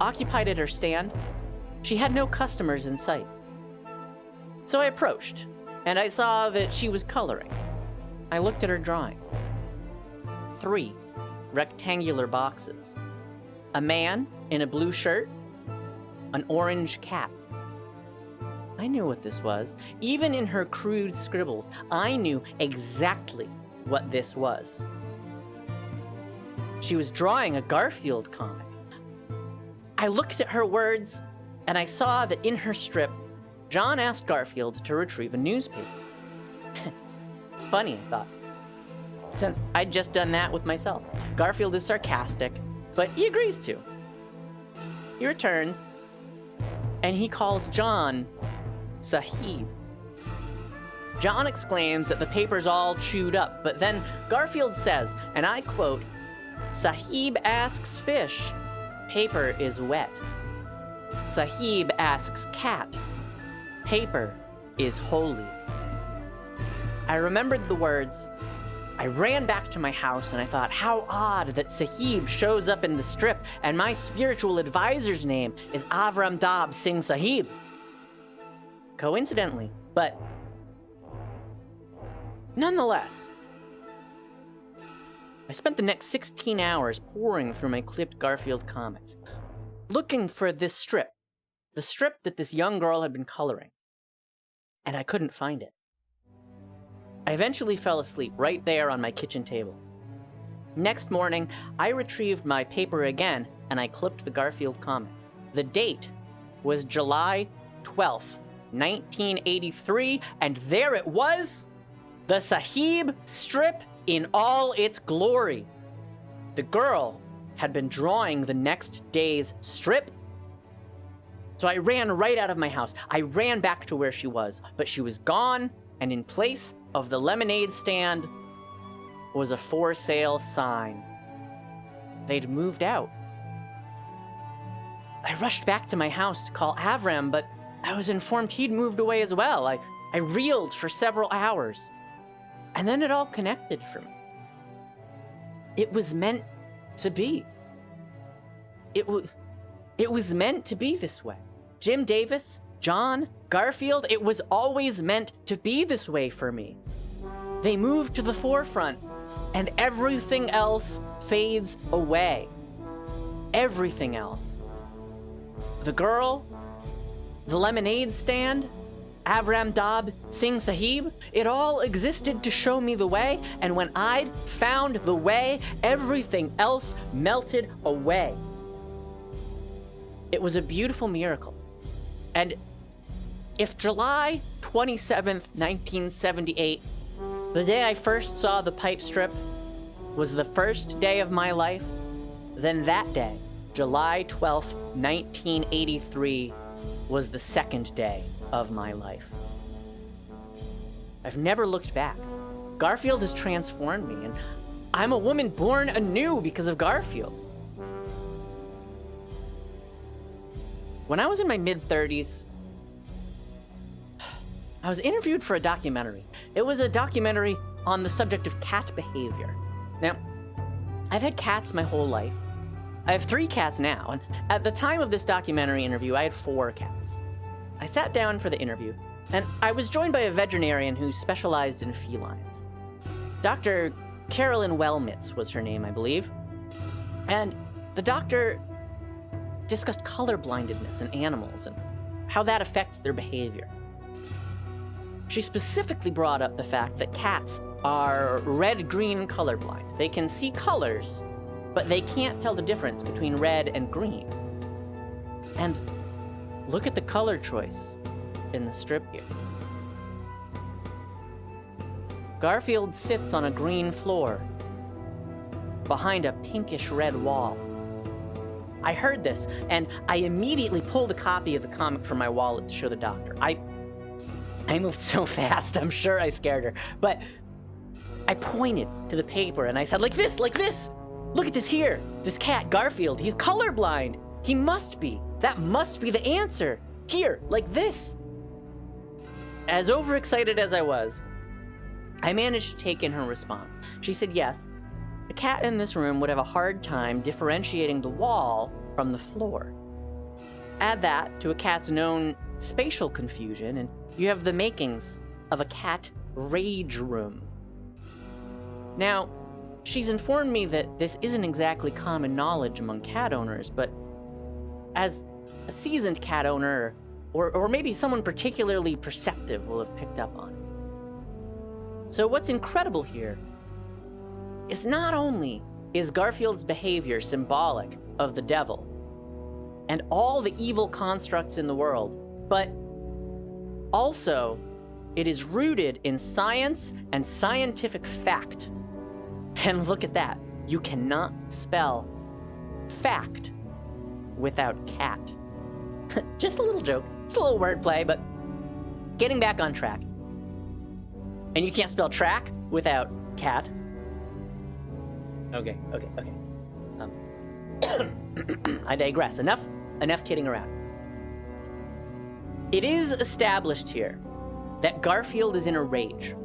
occupied at her stand. She had no customers in sight. So I approached, and I saw that she was coloring. I looked at her drawing. 3 rectangular boxes. A man in a blue shirt, an orange cap. I knew what this was. Even in her crude scribbles, I knew exactly what this was. She was drawing a Garfield comic. I looked at her words, and I saw that in her strip, John asked Garfield to retrieve a newspaper. Funny, I thought, since I'd just done that with myself. Garfield is sarcastic, but he agrees to. He returns, and he calls John Sahib. John exclaims that the paper's all chewed up, but then Garfield says, and I quote, "Sahib asks fish, paper is wet. Sahib asks cat, paper is holy." I remembered the words. I ran back to my house and I thought, how odd that Sahib shows up in the strip and my spiritual advisor's name is Avram Dab Singh Sahib. Coincidentally, but nonetheless, I spent the next 16 hours poring through my clipped Garfield comics, looking for this strip, the strip that this young girl had been coloring, and I couldn't find it. I eventually fell asleep right there on my kitchen table. Next morning, I retrieved my paper again, and I clipped the Garfield comic. The date was July 12th, 1983, and there it was! The Sahib strip in all its glory. The girl had been drawing the next day's strip. So I ran right out of my house. I ran back to where she was, but she was gone, and in place of the lemonade stand was a for sale sign. They'd moved out. I rushed back to my house to call Avram, but I was informed he'd moved away as well. I reeled for several hours. And then it all connected for me. It was meant to be. It was meant to be this way. Jim Davis, John, Garfield, it was always meant to be this way for me. They move to the forefront, and everything else fades away. Everything else. The girl, the lemonade stand, Avram Dab Singh Sahib, it all existed to show me the way, and when I'd found the way, everything else melted away. It was a beautiful miracle. And if July 27th, 1978, the day I first saw the pipe strip, was the first day of my life, then that day, July 12th, 1983, was the second day of my life. I've never looked back. Garfield has transformed me, and I'm a woman born anew because of Garfield. When I was in my mid-30s, I was interviewed for a documentary. It was a documentary on the subject of cat behavior. Now, I've had cats my whole life. I have 3 cats now, and at the time of this documentary interview, I had 4 cats. I sat down for the interview, and I was joined by a veterinarian who specialized in felines. Dr. Carolyn Wellmitz was her name, I believe. And the doctor discussed colorblindness in animals and how that affects their behavior. She specifically brought up the fact that cats are red-green colorblind. They can see colors, but they can't tell the difference between red and green. And look at the color choice in the strip here. Garfield sits on a green floor behind a pinkish-red wall. I heard this, and I immediately pulled a copy of the comic from my wallet to show the doctor. I moved so fast, I'm sure I scared her, but I pointed to the paper and I said, like this! Look at this here! This cat, Garfield, he's colorblind! He must be! That must be the answer! Here, like this! As overexcited as I was, I managed to take in her response. She said yes, a cat in this room would have a hard time differentiating the wall from the floor. Add that to a cat's known spatial confusion, and you have the makings of a cat rage room. Now, she's informed me that this isn't exactly common knowledge among cat owners, but as a seasoned cat owner, or maybe someone particularly perceptive will have picked up on it. So what's incredible here is not only is Garfield's behavior symbolic of the devil, and all the evil constructs in the world, but also it is rooted in science and scientific fact. And look at that. You cannot spell fact without cat. Just a little joke. Just a little wordplay, but getting back on track. And you can't spell track without cat. Okay. I digress. Enough kidding around. It is established here that Garfield is in a rage.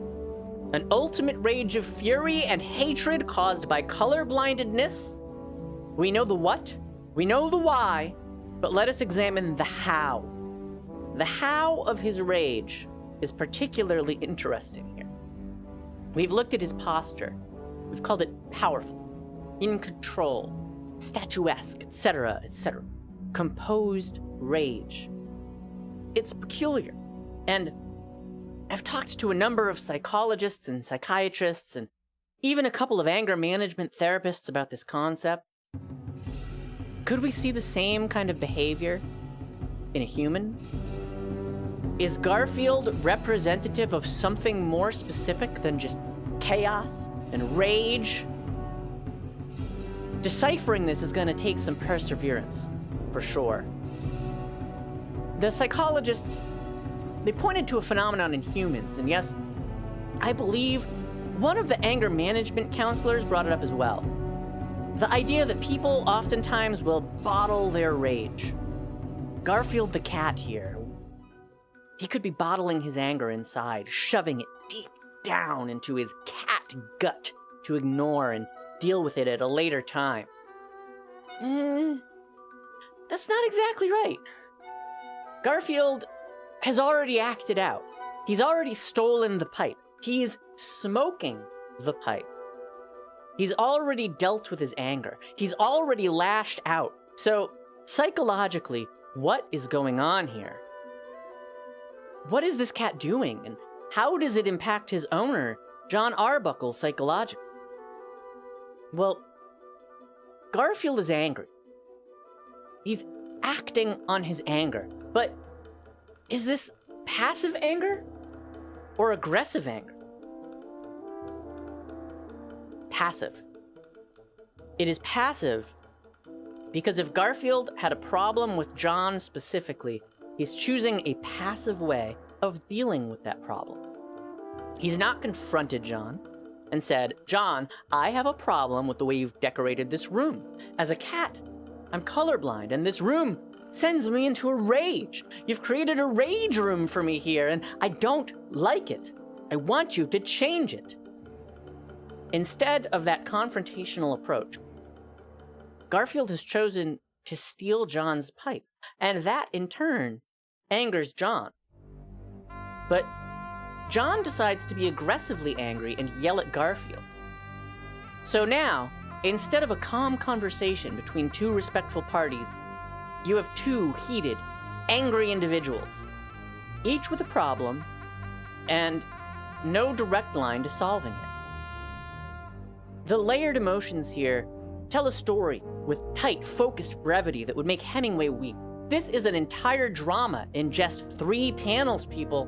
An ultimate rage of fury and hatred caused by colorblindedness. We know the what, we know the why, but let us examine the how. The how of his rage is particularly interesting here. We've looked at his posture. We've called it powerful, in control, statuesque, etc., etc. Composed rage. It's peculiar, and I've talked to a number of psychologists and psychiatrists and even a couple of anger management therapists about this concept. Could we see the same kind of behavior in a human? Is Garfield representative of something more specific than just chaos and rage? Deciphering this is going to take some perseverance, for sure. The psychologists, they pointed to a phenomenon in humans, and yes, I believe one of the anger management counselors brought it up as well. The idea that people oftentimes will bottle their rage. Garfield the cat here, he could be bottling his anger inside, shoving it deep down into his cat gut to ignore and deal with it at a later time. That's not exactly right. Garfield has already acted out. He's already stolen the pipe. He's smoking the pipe. He's already dealt with his anger. He's already lashed out. So, psychologically, what is going on here? What is this cat doing, and how does it impact his owner, John Arbuckle, psychologically? Well, Garfield is angry. He's acting on his anger, but is this passive anger or aggressive anger? Passive. It is passive because if Garfield had a problem with John specifically, he's choosing a passive way of dealing with that problem. He's not confronted John and said, "John, I have a problem with the way you've decorated this room. As a cat, I'm colorblind, and this room sends me into a rage. You've created a rage room for me here, and I don't like it. I want you to change it." Instead of that confrontational approach, Garfield has chosen to steal John's pipe, and that, in turn, angers John. But John decides to be aggressively angry and yell at Garfield. So now, instead of a calm conversation between two respectful parties, you have two heated, angry individuals, each with a problem and no direct line to solving it. The layered emotions here tell a story with tight, focused brevity that would make Hemingway weep. This is an entire drama in just 3 panels, people.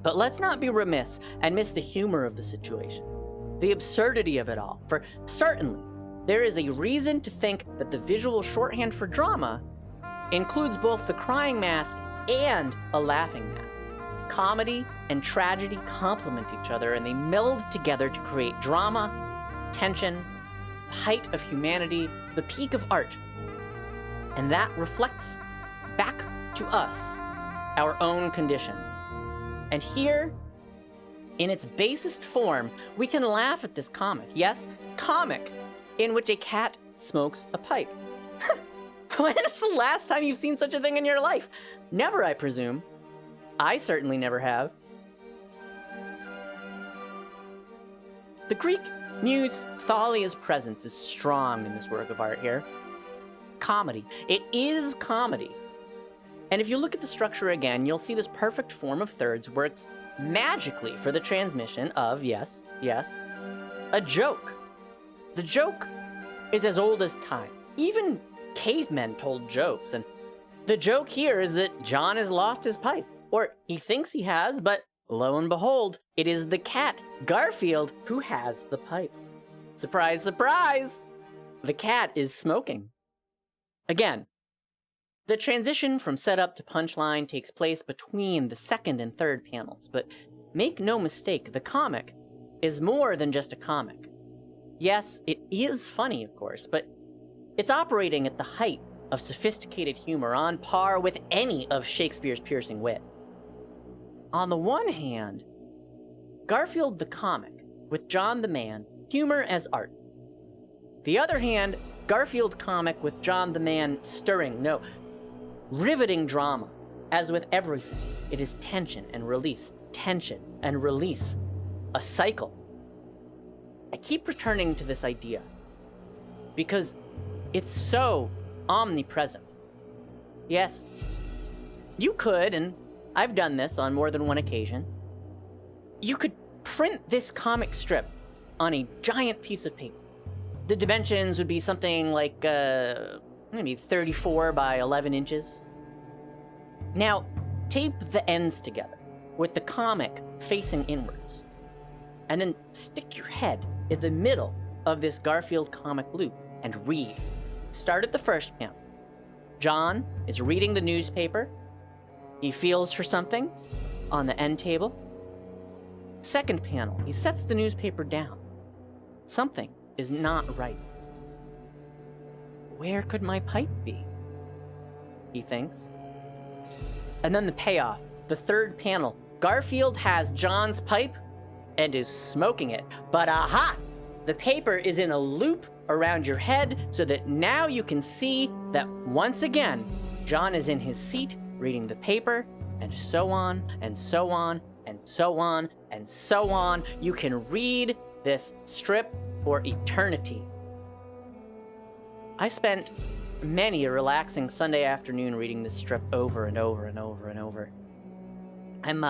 But let's not be remiss and miss the humor of the situation, the absurdity of it all, for certainly there is a reason to think that the visual shorthand for drama includes both the crying mask and a laughing mask. Comedy and tragedy complement each other, and they meld together to create drama, tension, the height of humanity, the peak of art. And that reflects back to us, our own condition. And here, in its basest form, we can laugh at this comic. Yes, comic, in which a cat smokes a pipe. When is the last time you've seen such a thing in your life? Never, I presume. I certainly never have. The Greek muse Thalia's presence is strong in this work of art here. Comedy. It is comedy. And if you look at the structure again, you'll see this perfect form of thirds works magically for the transmission of, yes, a joke. The joke is as old as time. Even cavemen told jokes, and the joke here is that John has lost his pipe. Or he thinks he has, but lo and behold, it is the cat, Garfield, who has the pipe. Surprise, surprise! The cat is smoking. Again, the transition from setup to punchline takes place between the second and third panels, but make no mistake, the comic is more than just a comic. Yes, it is funny, of course, but it's operating at the height of sophisticated humor on par with any of Shakespeare's piercing wit. On the one hand, Garfield the comic, with John the man, humor as art. The other hand, Garfield comic with John the man, stirring, no, riveting drama. As with everything, it is tension and release, tension and release. A cycle. I keep returning to this idea because it's so omnipresent. Yes, you could, and I've done this on more than one occasion, you could print this comic strip on a giant piece of paper. The dimensions would be something like maybe 34 by 11 inches. Now, tape the ends together with the comic facing inwards, and then stick your head in the middle of this Garfield comic loop and read. Start at the first panel. John is reading the newspaper. He feels for something on the end table. Second panel, he sets the newspaper down. Something is not right. Where could my pipe be? He thinks. And then the payoff, the third panel. Garfield has John's pipe and is smoking it. But aha! The paper is in a loop around your head so that now you can see that once again, John is in his seat reading the paper, and so on, and so on, and so on, and so on. You can read this strip for eternity. I spent many a relaxing Sunday afternoon reading this strip over and over and over and over. I'm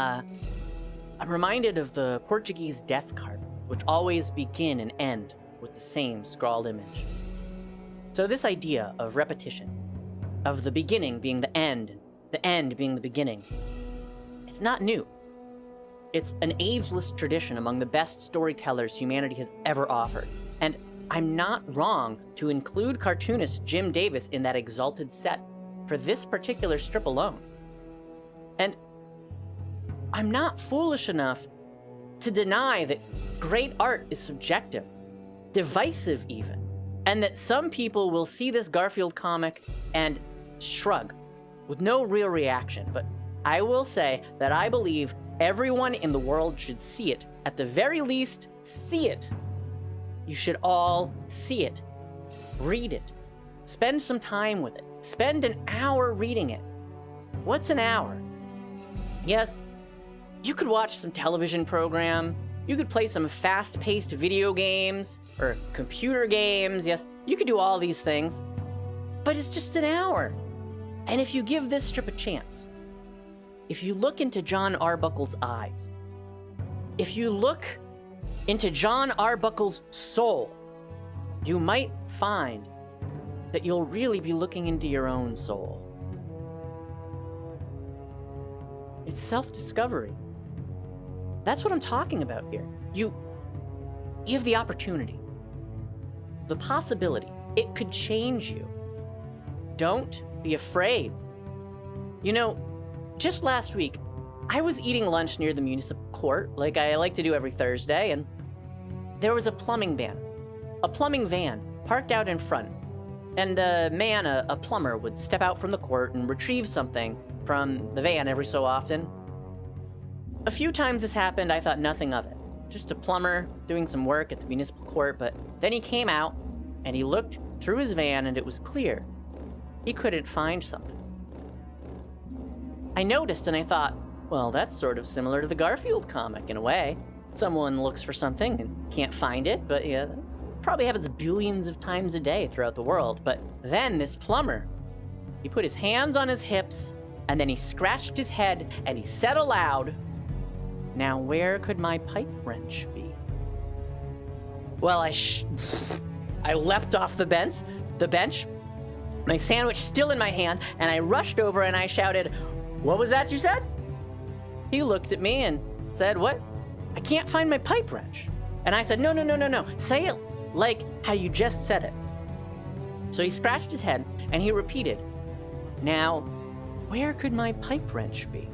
reminded of the Portuguese death carving, which always begin and end with the same scrawled image. So this idea of repetition, of the beginning being the end being the beginning, it's not new. It's an ageless tradition among the best storytellers humanity has ever offered. And I'm not wrong to include cartoonist Jim Davis in that exalted set for this particular strip alone. And I'm not foolish enough to deny that great art is subjective, divisive even, and that some people will see this Garfield comic and shrug with no real reaction. But I will say that I believe everyone in the world should see it. At the very least, see it. You should all see it. Read it. Spend some time with it. Spend an hour reading it. What's an hour? Yes, you could watch some television program. You could play some fast-paced video games or computer games. Yes, you could do all these things. But it's just an hour. And if you give this strip a chance, if you look into John Arbuckle's eyes, if you look into John Arbuckle's soul, you might find that you'll really be looking into your own soul. It's self-discovery. That's what I'm talking about here. You have the opportunity, the possibility. It could change you. Don't be afraid. You know, just last week, I was eating lunch near the municipal court, like I like to do every Thursday, and there was a plumbing van parked out in front. And a man, a plumber, would step out from the court and retrieve something from the van every so often. A few times this happened, I thought nothing of it. Just a plumber doing some work at the municipal court, but then he came out and he looked through his van and it was clear. He couldn't find something. I noticed and I thought, well, that's sort of similar to the Garfield comic in a way. Someone looks for something and can't find it, but yeah, that probably happens billions of times a day throughout the world. But then this plumber, he put his hands on his hips and then he scratched his head and he said aloud, "Now where could my pipe wrench be?" Well, I leapt off the bench, my sandwich still in my hand, and I rushed over and I shouted, "What was that you said?" He looked at me and said, "What? I can't find my pipe wrench." And I said, No. Say it like how you just said it. So he scratched his head and he repeated, "Now, where could my pipe wrench be?"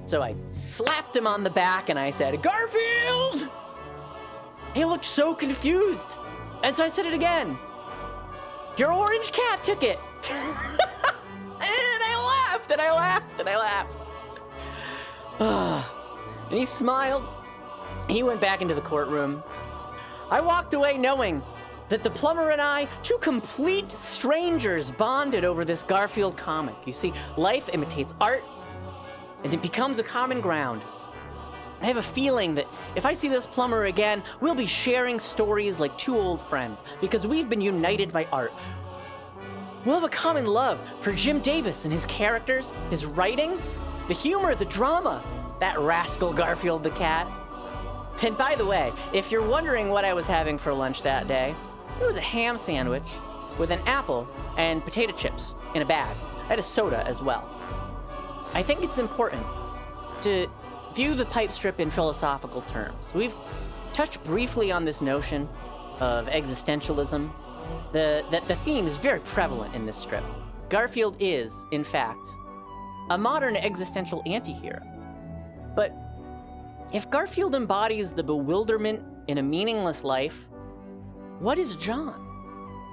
So I slapped him on the back and I said, "Garfield!" He looked so confused. And so I said it again. "Your orange cat took it." And I laughed and I laughed and I laughed. And he smiled. He went back into the courtroom. I walked away knowing that the plumber and I, two complete strangers, bonded over this Garfield comic. You see, life imitates art, and it becomes a common ground. I have a feeling that if I see this plumber again, we'll be sharing stories like two old friends, because we've been united by art. We'll have a common love for Jim Davis and his characters, his writing, the humor, the drama, that rascal Garfield the cat. And by the way, if you're wondering what I was having for lunch that day, it was a ham sandwich with an apple and potato chips in a bag. I had a soda as well. I think it's important to view the pipe strip in philosophical terms. We've touched briefly on this notion of existentialism. The theme is very prevalent in this strip. Garfield is, in fact, a modern existential anti-hero. But if Garfield embodies the bewilderment in a meaningless life, what is John?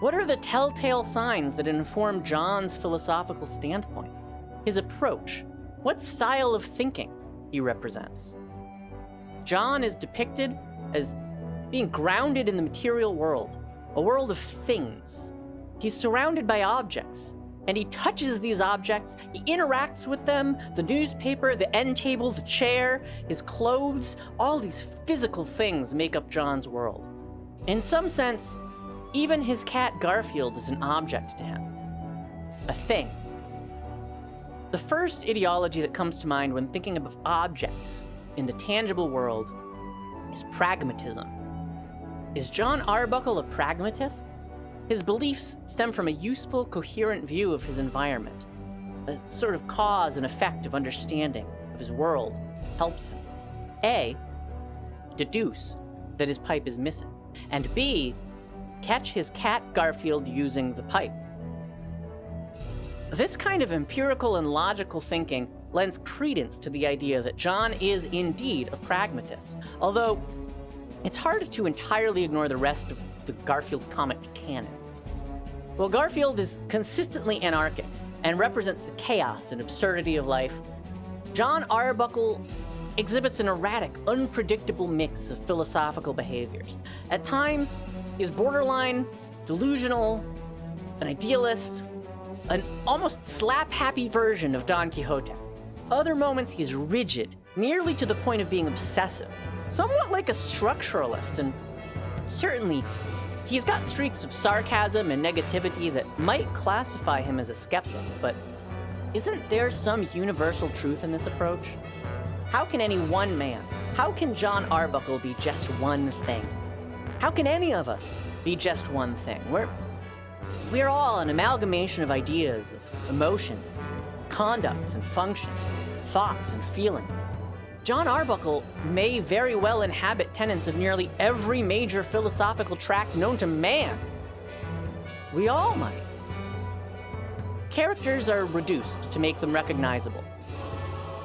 What are the telltale signs that inform John's philosophical standpoint, his approach? What style of thinking he represents? John is depicted as being grounded in the material world, a world of things. He's surrounded by objects, and he touches these objects, he interacts with them, the newspaper, the end table, the chair, his clothes, all these physical things make up John's world. In some sense, even his cat Garfield is an object to him, a thing. The first ideology that comes to mind when thinking of objects in the tangible world is pragmatism. Is John Arbuckle a pragmatist? His beliefs stem from a useful, coherent view of his environment. A sort of cause and effect of understanding of his world helps him. A, deduce that his pipe is missing, and B, catch his cat Garfield using the pipe. This kind of empirical and logical thinking lends credence to the idea that John is indeed a pragmatist, although it's hard to entirely ignore the rest of the Garfield comic canon. While Garfield is consistently anarchic and represents the chaos and absurdity of life, John Arbuckle exhibits an erratic, unpredictable mix of philosophical behaviors. At times, he's borderline delusional, an idealist, an almost slap-happy version of Don Quixote. Other moments, he's rigid, nearly to the point of being obsessive, somewhat like a structuralist, and certainly, he's got streaks of sarcasm and negativity that might classify him as a skeptic, but isn't there some universal truth in this approach? How can any one man, how can John Arbuckle be just one thing? How can any of us be just one thing? We're all an amalgamation of ideas, of emotion, conducts and function, thoughts and feelings. John Arbuckle may very well inhabit tenets of nearly every major philosophical tract known to man. We all might. Characters are reduced to make them recognizable.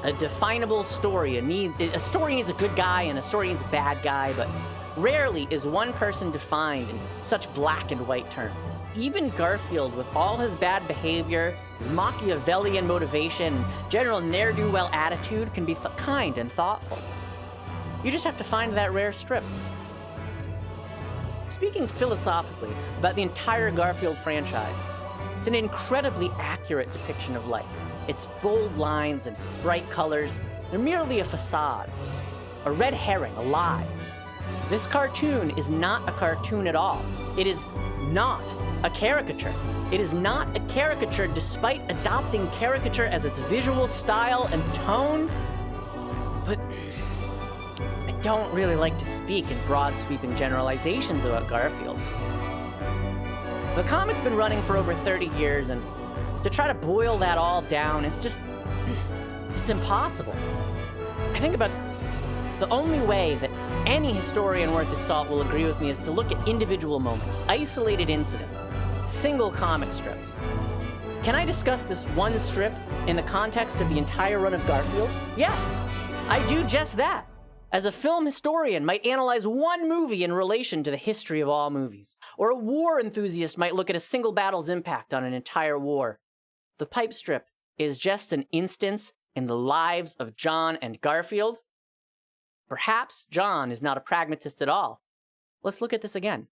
A definable story, a story needs a good guy and a story needs a bad guy, but rarely is one person defined in such black and white terms. Even Garfield, with all his bad behavior, his Machiavellian motivation, and general ne'er-do-well attitude, can be kind and thoughtful. You just have to find that rare strip. Speaking philosophically about the entire Garfield franchise, it's an incredibly accurate depiction of life. Its bold lines and bright colors, they're merely a facade, a red herring, a lie. This cartoon is not a cartoon at all. It is not a caricature. It is not a caricature despite adopting caricature as its visual style and tone. But I don't really like to speak in broad sweeping generalizations about Garfield. The comic's been running for over 30 years, and to try to boil that all down, it's impossible. I think about the only way that any historian worth his salt will agree with me is to look at individual moments, isolated incidents, single comic strips. Can I discuss this one strip in the context of the entire run of Garfield? Yes, I do just that. As a film historian might analyze one movie in relation to the history of all movies, or a war enthusiast might look at a single battle's impact on an entire war. The pipe strip is just an instance in the lives of John and Garfield. Perhaps John is not a pragmatist at all. Let's look at this again.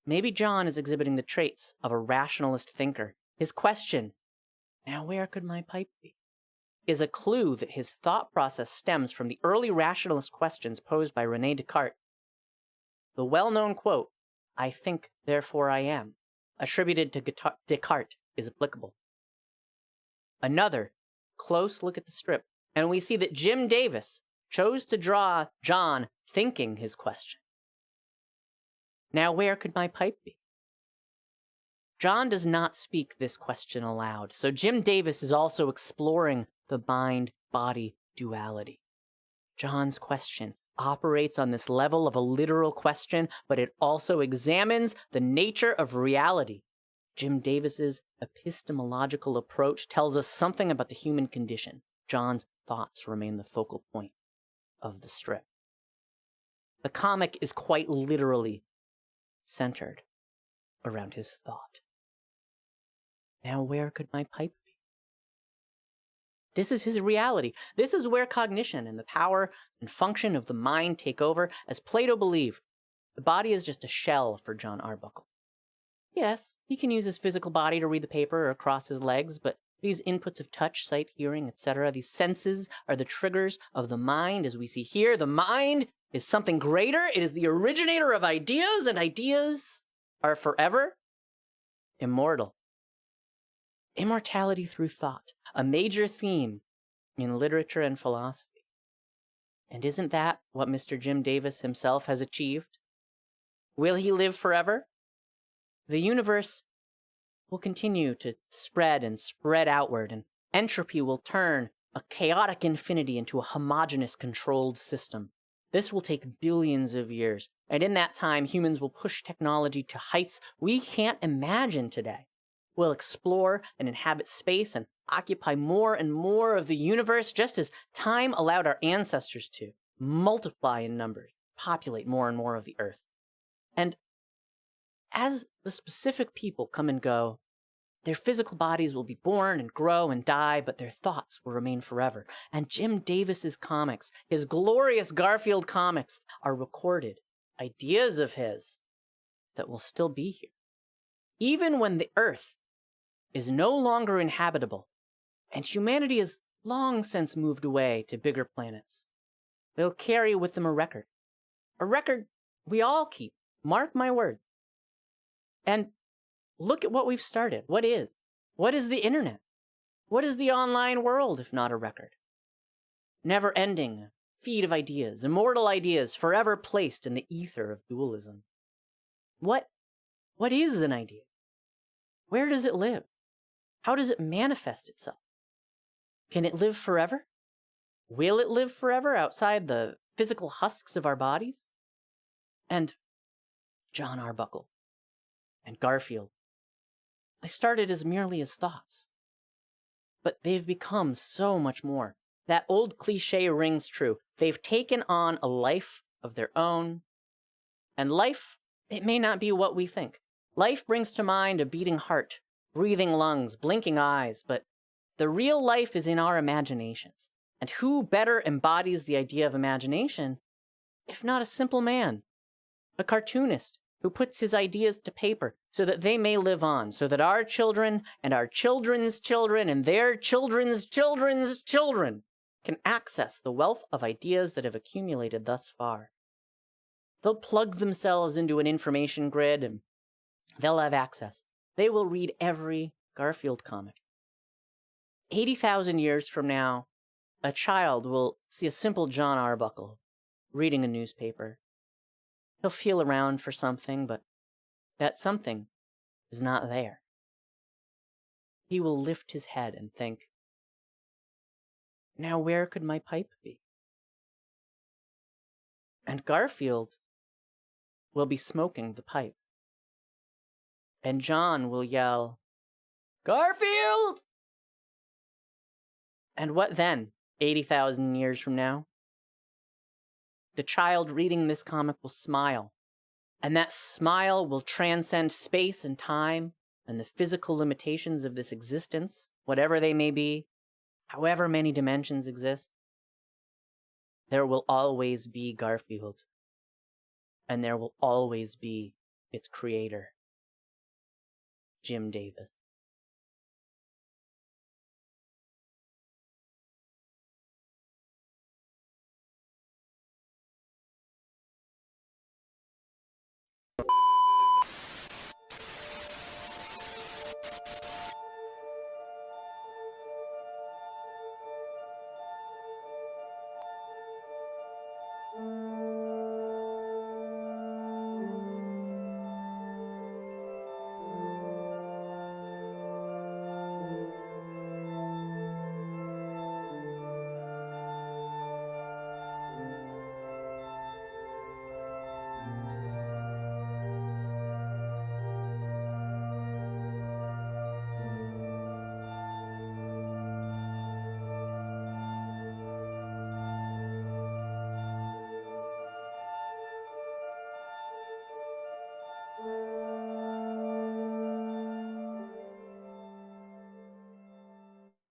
Maybe John is exhibiting the traits of a rationalist thinker. His question, "Now where could my pipe be?" is a clue that his thought process stems from the early rationalist questions posed by René Descartes. The well-known quote, "I think, therefore I am," attributed to Descartes, is applicable. Another close look at the strip, and we see that Jim Davis chose to draw John thinking his question. "Now where could my pipe be?" John does not speak this question aloud, so Jim Davis is also exploring the mind-body duality. John's question operates on this level of a literal question, but it also examines the nature of reality. Jim Davis's epistemological approach tells us something about the human condition. John's thoughts remain the focal point of the strip. The comic is quite literally centered around his thought. Now where could my pipe be? This is his reality. This is where cognition and the power and function of the mind take over. As Plato believed, the body is just a shell for John Arbuckle. Yes, he can use his physical body to read the paper or cross his legs, but these inputs of touch, sight, hearing, etc., these senses are the triggers of the mind, as we see here. The mind is something greater. It is the originator of ideas, and ideas are forever immortal. Immortality through thought, a major theme in literature and philosophy. And isn't that what Mr. Jim Davis himself has achieved? Will he live forever? The universe will continue to spread and spread outward, and entropy will turn a chaotic infinity into a homogeneous, controlled system. This will take billions of years, and in that time, humans will push technology to heights we can't imagine today. We'll explore and inhabit space and occupy more and more of the universe, just as time allowed our ancestors to multiply in numbers, populate more and more of the earth. And as the specific people come and go, their physical bodies will be born and grow and die, but their thoughts will remain forever. And Jim Davis's comics, his glorious Garfield comics, are recorded ideas of his that will still be here. Even when the earth is no longer inhabitable, and humanity has long since moved away to bigger planets, they'll carry with them a record we all keep, mark my word. And look at what we've started. What is the internet? What is the online world if not a record? Never-ending feed of ideas, immortal ideas forever placed in the ether of dualism. What is an idea? Where does it live? How does it manifest itself? Can it live forever? Will it live forever outside the physical husks of our bodies? And John Arbuckle and Garfield, they started as merely as thoughts, but they've become so much more. That old cliche rings true. They've taken on a life of their own, and life, it may not be what we think. Life brings to mind a beating heart, breathing lungs, blinking eyes, but the real life is in our imaginations. And who better embodies the idea of imagination if not a simple man, a cartoonist who puts his ideas to paper so that they may live on, so that our children and our children's children and their children's children's children can access the wealth of ideas that have accumulated thus far. They'll plug themselves into an information grid and they'll have access. They will read every Garfield comic. 80,000 years from now, a child will see a simple John Arbuckle reading a newspaper. He'll feel around for something, but that something is not there. He will lift his head and think, now where could my pipe be? And Garfield will be smoking the pipe. And John will yell, Garfield! And what then, 80,000 years from now? The child reading this comic will smile, and that smile will transcend space and time and the physical limitations of this existence, whatever they may be, however many dimensions exist. There will always be Garfield, and there will always be its creator, Jim Davis.